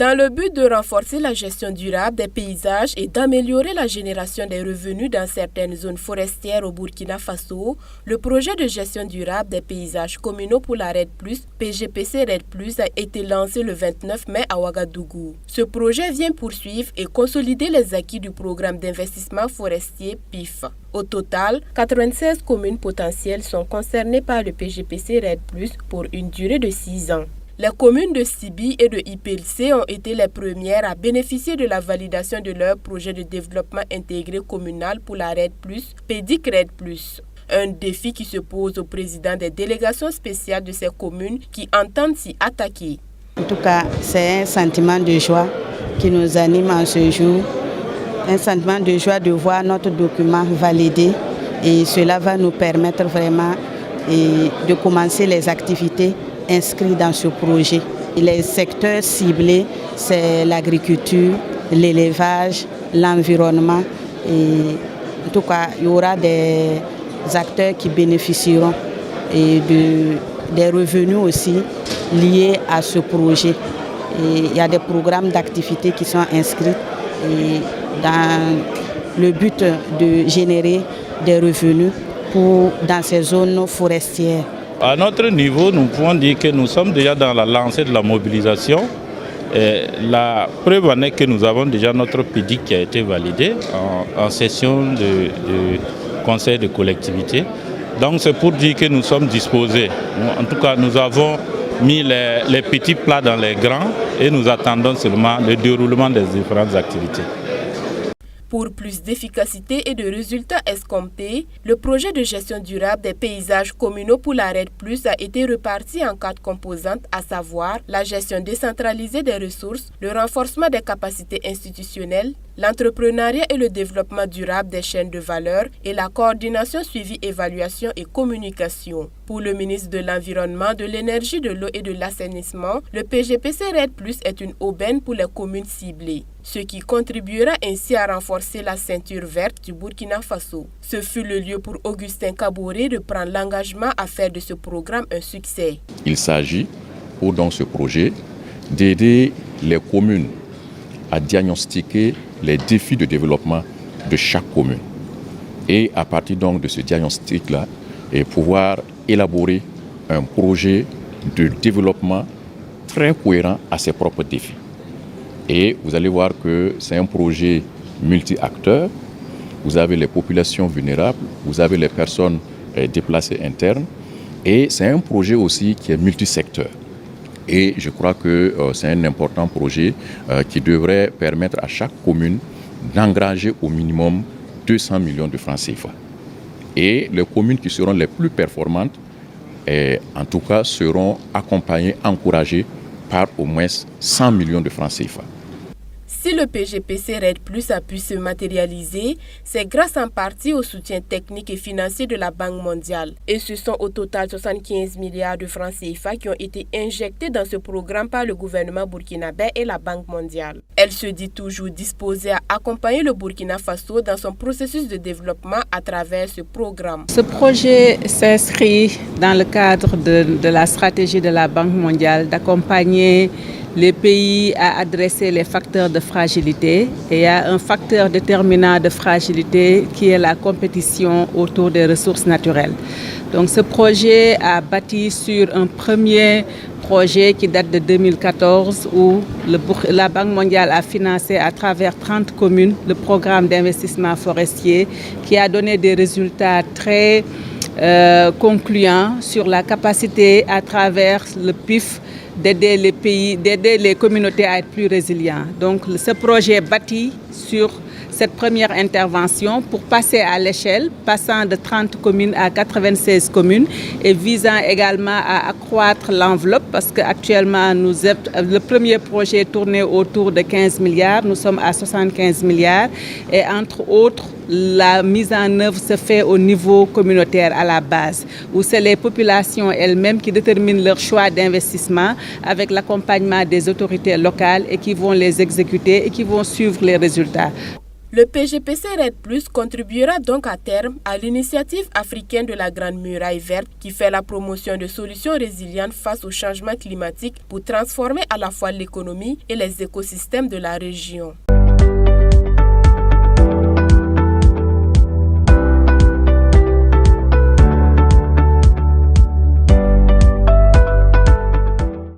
Dans le but de renforcer la gestion durable des paysages et d'améliorer la génération des revenus dans certaines zones forestières au Burkina Faso, le projet de gestion durable des paysages communaux pour la RED+, PGPC RED+, a été lancé le 29 mai à Ouagadougou. Ce projet vient poursuivre et consolider les acquis du programme d'investissement forestier PIF. Au total, 96 communes potentielles sont concernées par le PGPC RED+, pour une durée de 6 ans. Les communes de Sibi et de Ipelcé ont été les premières à bénéficier de la validation de leur projet de développement intégré communal pour la RED+, PEDIC RED+. Un défi qui se pose au président des délégations spéciales de ces communes qui entendent s'y attaquer. En tout cas, c'est un sentiment de joie qui nous anime en ce jour. Un sentiment de joie de voir notre document validé et cela va nous permettre vraiment de commencer les activités inscrits dans ce projet. Les secteurs ciblés, c'est l'agriculture, l'élevage, l'environnement. Et en tout cas, il y aura des acteurs qui bénéficieront des revenus aussi liés à ce projet. Et il y a des programmes d'activité qui sont inscrits dans le but de générer des revenus dans ces zones forestières. À notre niveau, nous pouvons dire que nous sommes déjà dans la lancée de la mobilisation. Et la preuve en est que nous avons déjà notre PEDIC qui a été validé en session de conseil de collectivité. Donc c'est pour dire que nous sommes disposés. En tout cas, nous avons mis les petits plats dans les grands et nous attendons seulement le déroulement des différentes activités. Pour plus d'efficacité et de résultats escomptés, le projet de gestion durable des paysages communaux pour la RED+, a été reparti en 4 composantes, à savoir la gestion décentralisée des ressources, le renforcement des capacités institutionnelles, l'entrepreneuriat et le développement durable des chaînes de valeur et la coordination suivi, évaluation et communication. Pour le ministre de l'Environnement, de l'Énergie, de l'Eau et de l'Assainissement, le PGPC RED+ est une aubaine pour les communes ciblées, ce qui contribuera ainsi à renforcer la ceinture verte du Burkina Faso. Ce fut le lieu pour Augustin Kaboré de prendre l'engagement à faire de ce programme un succès. Il s'agit, dans ce projet, d'aider les communes à diagnostiquer les défis de développement de chaque commune. Et à partir donc de ce diagnostic-là, pouvoir élaborer un projet de développement très cohérent à ses propres défis. Et vous allez voir que c'est un projet multi-acteurs. Vous avez les populations vulnérables, vous avez les personnes déplacées internes. Et c'est un projet aussi qui est multisecteur. Et je crois que c'est un important projet qui devrait permettre à chaque commune d'engranger au minimum 200 millions de francs CFA. Et les communes qui seront les plus performantes, en tout cas, seront accompagnées, encouragées par au moins 100 millions de francs CFA. Si le PGPC RED+ a pu se matérialiser, c'est grâce en partie au soutien technique et financier de la Banque mondiale. Et ce sont au total 75 milliards de francs CFA qui ont été injectés dans ce programme par le gouvernement burkinabé et la Banque mondiale. Elle se dit toujours disposée à accompagner le Burkina Faso dans son processus de développement à travers ce programme. Ce projet s'inscrit dans le cadre de la stratégie de la Banque mondiale d'accompagner les pays à adresser les facteurs de fragilité. Et il y a un facteur déterminant de fragilité qui est la compétition autour des ressources naturelles. Donc ce projet a bâti sur un premier projet qui date de 2014 où la Banque mondiale a financé à travers 30 communes le programme d'investissement forestier qui a donné des résultats très concluants sur la capacité à travers le PIF d'aider les communautés à être plus résilients. Donc ce projet bâti sur cette première intervention pour passer à l'échelle, passant de 30 communes à 96 communes et visant également à accroître l'enveloppe parce qu'actuellement le premier projet tournait autour de 15 milliards, nous sommes à 75 milliards et entre autres, la mise en œuvre se fait au niveau communautaire à la base, où c'est les populations elles-mêmes qui déterminent leur choix d'investissement avec l'accompagnement des autorités locales et qui vont les exécuter et qui vont suivre les résultats. Le PGPC RED+ contribuera donc à terme à l'initiative africaine de la Grande Muraille Verte qui fait la promotion de solutions résilientes face au changement climatique pour transformer à la fois l'économie et les écosystèmes de la région.